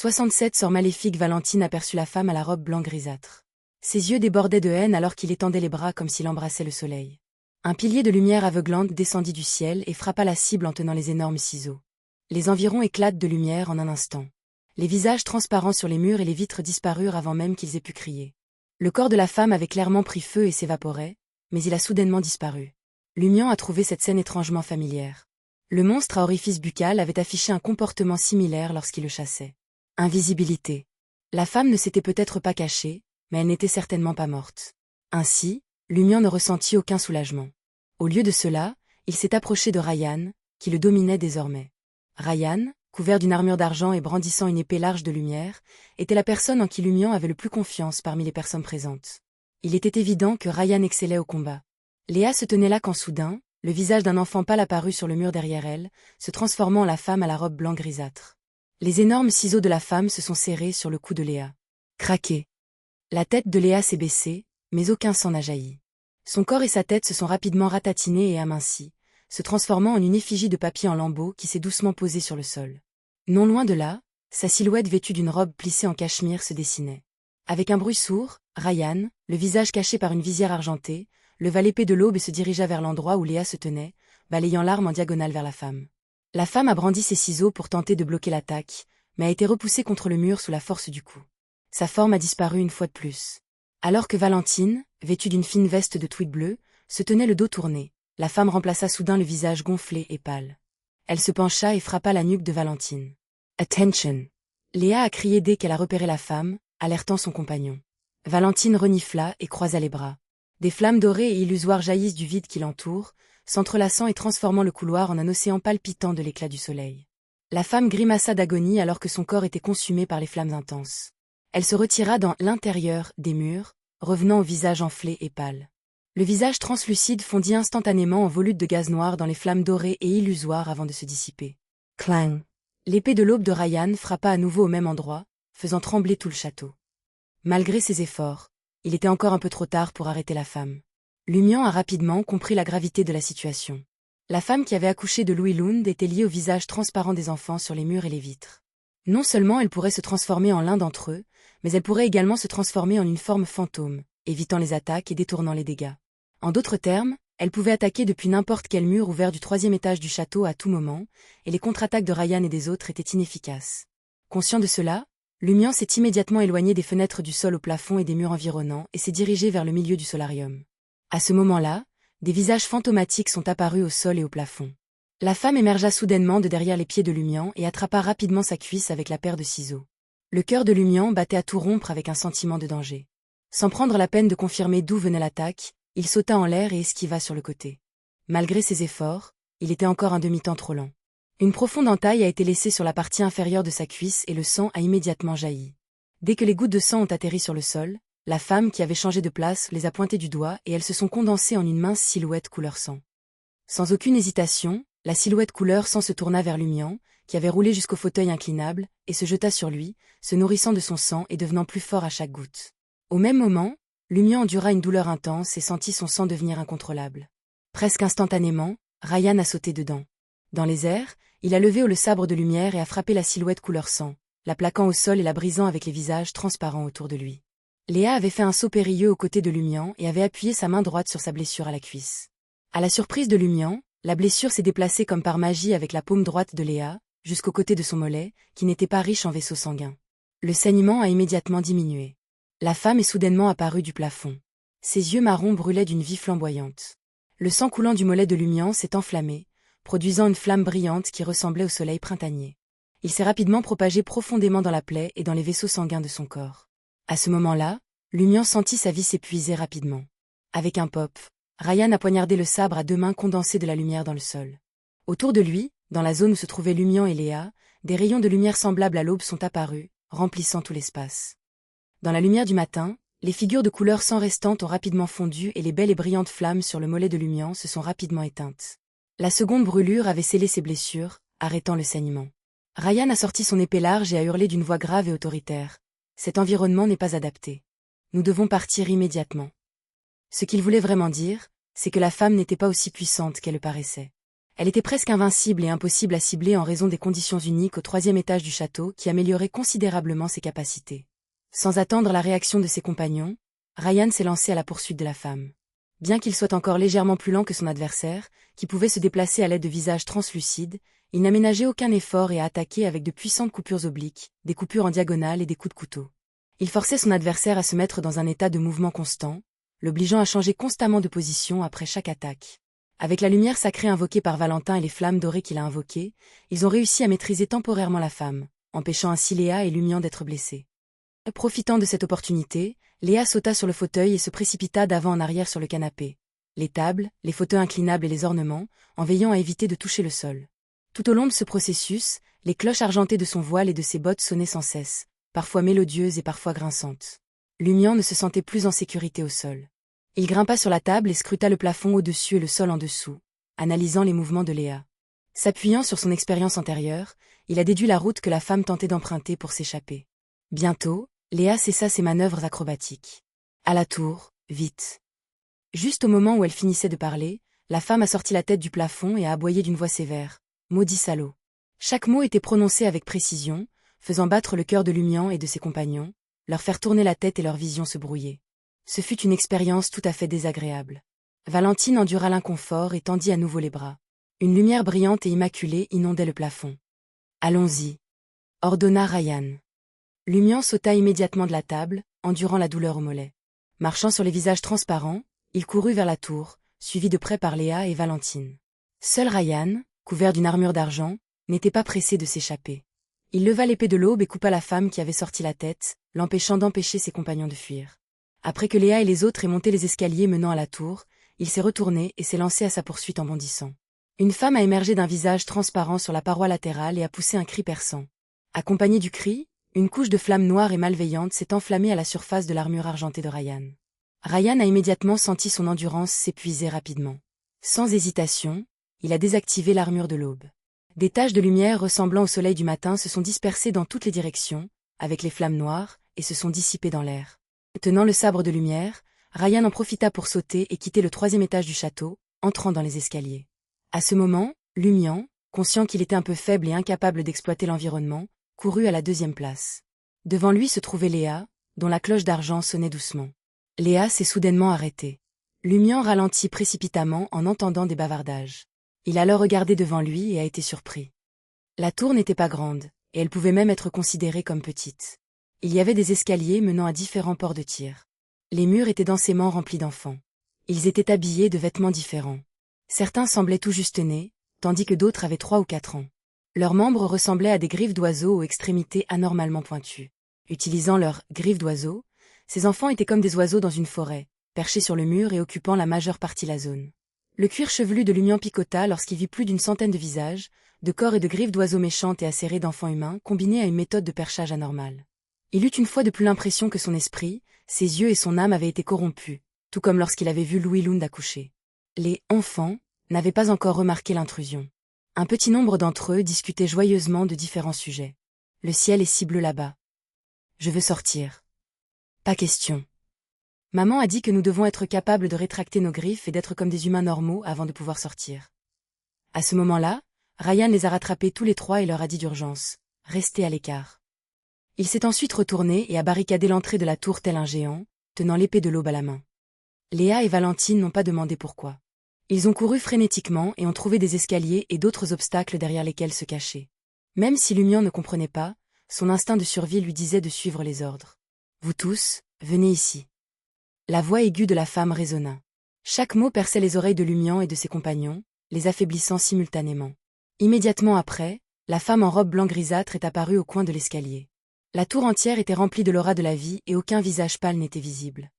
67 sort maléfique. Valentine aperçut la femme à la robe blanc grisâtre. Ses yeux débordaient de haine alors qu'il étendait les bras comme s'il embrassait le soleil. Un pilier de lumière aveuglante descendit du ciel et frappa la cible en tenant les énormes ciseaux. Les environs éclatent de lumière en un instant. Les visages transparents sur les murs et les vitres disparurent avant même qu'ils aient pu crier. Le corps de la femme avait clairement pris feu et s'évaporait, mais il a soudainement disparu. Lumian a trouvé cette scène étrangement familière. Le monstre à orifice buccal avait affiché un comportement similaire lorsqu'il le chassait. Invisibilité. La femme ne s'était peut-être pas cachée, mais elle n'était certainement pas morte. Ainsi, Lumian ne ressentit aucun soulagement. Au lieu de cela, il s'est approché de Ryan, qui le dominait désormais. Ryan, couvert d'une armure d'argent et brandissant une épée large de lumière, était la personne en qui Lumian avait le plus confiance parmi les personnes présentes. Il était évident que Ryan excellait au combat. Léa se tenait là quand soudain, le visage d'un enfant pâle apparut sur le mur derrière elle, se transformant en la femme à la robe blanc grisâtre. Les énormes ciseaux de la femme se sont serrés sur le cou de Léa. Craqué. La tête de Léa s'est baissée, mais aucun sang n'a jailli. Son corps et sa tête se sont rapidement ratatinés et amincis, se transformant en une effigie de papier en lambeaux qui s'est doucement posée sur le sol. Non loin de là, sa silhouette vêtue d'une robe plissée en cachemire se dessinait. Avec un bruit sourd, Ryan, le visage caché par une visière argentée, leva l'épée de l'aube et se dirigea vers l'endroit où Léa se tenait, balayant l'arme en diagonale vers la femme. La femme a brandi ses ciseaux pour tenter de bloquer l'attaque, mais a été repoussée contre le mur sous la force du coup. Sa forme a disparu une fois de plus. Alors que Valentine, vêtue d'une fine veste de tweed bleu, se tenait le dos tourné, la femme remplaça soudain le visage gonflé et pâle. Elle se pencha et frappa la nuque de Valentine. « Attention !» Léa a crié dès qu'elle a repéré la femme, alertant son compagnon. Valentine renifla et croisa les bras. Des flammes dorées et illusoires jaillissent du vide qui l'entoure, s'entrelaçant et transformant le couloir en un océan palpitant de l'éclat du soleil. La femme grimaça d'agonie alors que son corps était consumé par les flammes intenses. Elle se retira dans l'intérieur des murs, revenant au visage enflé et pâle. Le visage translucide fondit instantanément en volutes de gaz noir dans les flammes dorées et illusoires avant de se dissiper. Clang! L'épée de l'aube de Ryan frappa à nouveau au même endroit, faisant trembler tout le château. Malgré ses efforts, il était encore un peu trop tard pour arrêter la femme. Lumian a rapidement compris la gravité de la situation. La femme qui avait accouché de Louis Lund était liée au visage transparent des enfants sur les murs et les vitres. Non seulement elle pourrait se transformer en l'un d'entre eux, mais elle pourrait également se transformer en une forme fantôme, évitant les attaques et détournant les dégâts. En d'autres termes, elle pouvait attaquer depuis n'importe quel mur ouvert du 3e étage du château à tout moment, et les contre-attaques de Ryan et des autres étaient inefficaces. Conscient de cela, Lumian s'est immédiatement éloigné des fenêtres du sol au plafond et des murs environnants et s'est dirigé vers le milieu du solarium. À ce moment-là, des visages fantomatiques sont apparus au sol et au plafond. La femme émergea soudainement de derrière les pieds de Lumian et attrapa rapidement sa cuisse avec la paire de ciseaux. Le cœur de Lumian battait à tout rompre avec un sentiment de danger. Sans prendre la peine de confirmer d'où venait l'attaque, il sauta en l'air et esquiva sur le côté. Malgré ses efforts, il était encore un demi-temps trop lent. Une profonde entaille a été laissée sur la partie inférieure de sa cuisse et le sang a immédiatement jailli. Dès que les gouttes de sang ont atterri sur le sol, la femme qui avait changé de place les a pointées du doigt et elles se sont condensées en une mince silhouette couleur sang. Sans aucune hésitation, la silhouette couleur sang se tourna vers Lumian, qui avait roulé jusqu'au fauteuil inclinable, et se jeta sur lui, se nourrissant de son sang et devenant plus fort à chaque goutte. Au même moment, Lumian endura une douleur intense et sentit son sang devenir incontrôlable. Presque instantanément, Ryan a sauté dedans. Dans les airs, il a levé haut le sabre de lumière et a frappé la silhouette couleur sang, la plaquant au sol et la brisant avec les visages transparents autour de lui. Léa avait fait un saut périlleux aux côtés de Lumian et avait appuyé sa main droite sur sa blessure à la cuisse. À la surprise de Lumian, la blessure s'est déplacée comme par magie avec la paume droite de Léa, jusqu'au côté de son mollet, qui n'était pas riche en vaisseaux sanguins. Le saignement a immédiatement diminué. La femme est soudainement apparue du plafond. Ses yeux marrons brûlaient d'une vie flamboyante. Le sang coulant du mollet de Lumian s'est enflammé, produisant une flamme brillante qui ressemblait au soleil printanier. Il s'est rapidement propagé profondément dans la plaie et dans les vaisseaux sanguins de son corps. À ce moment-là, Lumian sentit sa vie s'épuiser rapidement. Avec un pop, Ryan a poignardé le sabre à 2 mains condensé de la lumière dans le sol. Autour de lui, dans la zone où se trouvaient Lumian et Léa, des rayons de lumière semblables à l'aube sont apparus, remplissant tout l'espace. Dans la lumière du matin, les figures de couleur sang restantes ont rapidement fondu et les belles et brillantes flammes sur le mollet de Lumian se sont rapidement éteintes. La seconde brûlure avait scellé ses blessures, arrêtant le saignement. Ryan a sorti son épée large et a hurlé d'une voix grave et autoritaire. Cet environnement n'est pas adapté. Nous devons partir immédiatement. Ce qu'il voulait vraiment dire, c'est que la femme n'était pas aussi puissante qu'elle le paraissait. Elle était presque invincible et impossible à cibler en raison des conditions uniques au 3e étage du château qui amélioraient considérablement ses capacités. Sans attendre la réaction de ses compagnons, Ryan s'est lancé à la poursuite de la femme. Bien qu'il soit encore légèrement plus lent que son adversaire, qui pouvait se déplacer à l'aide de visages translucides, il n'a ménagé aucun effort et a attaqué avec de puissantes coupures obliques, des coupures en diagonale et des coups de couteau. Il forçait son adversaire à se mettre dans un état de mouvement constant, l'obligeant à changer constamment de position après chaque attaque. Avec la lumière sacrée invoquée par Valentin et les flammes dorées qu'il a invoquées, ils ont réussi à maîtriser temporairement la femme, empêchant ainsi Léa et Lumian d'être blessés. Profitant de cette opportunité, Léa sauta sur le fauteuil et se précipita d'avant en arrière sur le canapé, les tables, les fauteuils inclinables et les ornements, en veillant à éviter de toucher le sol. Tout au long de ce processus, les cloches argentées de son voile et de ses bottes sonnaient sans cesse, parfois mélodieuses et parfois grinçantes. Lumian ne se sentait plus en sécurité au sol. Il grimpa sur la table et scruta le plafond au-dessus et le sol en dessous, analysant les mouvements de Léa. S'appuyant sur son expérience antérieure, il a déduit la route que la femme tentait d'emprunter pour s'échapper. Bientôt, Léa cessa ses manœuvres acrobatiques. À la tour, vite. Juste au moment où elle finissait de parler, la femme a sorti la tête du plafond et a aboyé d'une voix sévère. « Maudit salaud !» Chaque mot était prononcé avec précision, faisant battre le cœur de Lumian et de ses compagnons, leur faire tourner la tête et leur vision se brouiller. Ce fut une expérience tout à fait désagréable. Valentine endura l'inconfort et tendit à nouveau les bras. Une lumière brillante et immaculée inondait le plafond. « Allons-y » ordonna Ryan. Lumian sauta immédiatement de la table, endurant la douleur au mollet. Marchant sur les visages transparents, il courut vers la tour, suivi de près par Léa et Valentine. Seul Ryan, couvert d'une armure d'argent, n'était pas pressé de s'échapper. Il leva l'épée de l'aube et coupa la femme qui avait sorti la tête, l'empêchant d'empêcher ses compagnons de fuir. Après que Léa et les autres aient monté les escaliers menant à la tour, il s'est retourné et s'est lancé à sa poursuite en bondissant. Une femme a émergé d'un visage transparent sur la paroi latérale et a poussé un cri perçant. Accompagné du cri, une couche de flammes noires et malveillantes s'est enflammée à la surface de l'armure argentée de Ryan. Ryan a immédiatement senti son endurance s'épuiser rapidement. Sans hésitation, il a désactivé l'armure de l'aube. Des taches de lumière ressemblant au soleil du matin se sont dispersées dans toutes les directions, avec les flammes noires, et se sont dissipées dans l'air. Tenant le sabre de lumière, Ryan en profita pour sauter et quitter le 3e étage du château, entrant dans les escaliers. À ce moment, Lumian, conscient qu'il était un peu faible et incapable d'exploiter l'environnement, courut à la 2e place. Devant lui se trouvait Léa, dont la cloche d'argent sonnait doucement. Léa s'est soudainement arrêtée. Lumian ralentit précipitamment en entendant des bavardages. Il a alors regardé devant lui et a été surpris. La tour n'était pas grande, et elle pouvait même être considérée comme petite. Il y avait des escaliers menant à différents ports de tir. Les murs étaient densément remplis d'enfants. Ils étaient habillés de vêtements différents. Certains semblaient tout juste nés, tandis que d'autres avaient 3 ou 4 ans. Leurs membres ressemblaient à des griffes d'oiseaux aux extrémités anormalement pointues. Utilisant leurs griffes d'oiseaux, ces enfants étaient comme des oiseaux dans une forêt, perchés sur le mur et occupant la majeure partie de la zone. Le cuir chevelu de Lumian picota lorsqu'il vit plus d'une centaine de visages, de corps et de griffes d'oiseaux méchantes et acérées d'enfants humains combinés à une méthode de perchage anormale. Il eut une fois de plus l'impression que son esprit, ses yeux et son âme avaient été corrompus, tout comme lorsqu'il avait vu Louis Lund accoucher. Les « enfants » n'avaient pas encore remarqué l'intrusion. Un petit nombre d'entre eux discutaient joyeusement de différents sujets. Le ciel est si bleu là-bas. Je veux sortir. Pas question. Maman a dit que nous devons être capables de rétracter nos griffes et d'être comme des humains normaux avant de pouvoir sortir. À ce moment-là, Ryan les a rattrapés tous les 3 et leur a dit d'urgence « Restez à l'écart ». Il s'est ensuite retourné et a barricadé l'entrée de la tour tel un géant, tenant l'épée de l'aube à la main. Léa et Valentine n'ont pas demandé pourquoi. Ils ont couru frénétiquement et ont trouvé des escaliers et d'autres obstacles derrière lesquels se cacher. Même si Lumian ne comprenait pas, son instinct de survie lui disait de suivre les ordres. « Vous tous, venez ici ». La voix aiguë de la femme résonna. Chaque mot perçait les oreilles de Lumian et de ses compagnons, les affaiblissant simultanément. Immédiatement après, la femme en robe blanc grisâtre est apparue au coin de l'escalier. La tour entière était remplie de l'aura de la vie et aucun visage pâle n'était visible.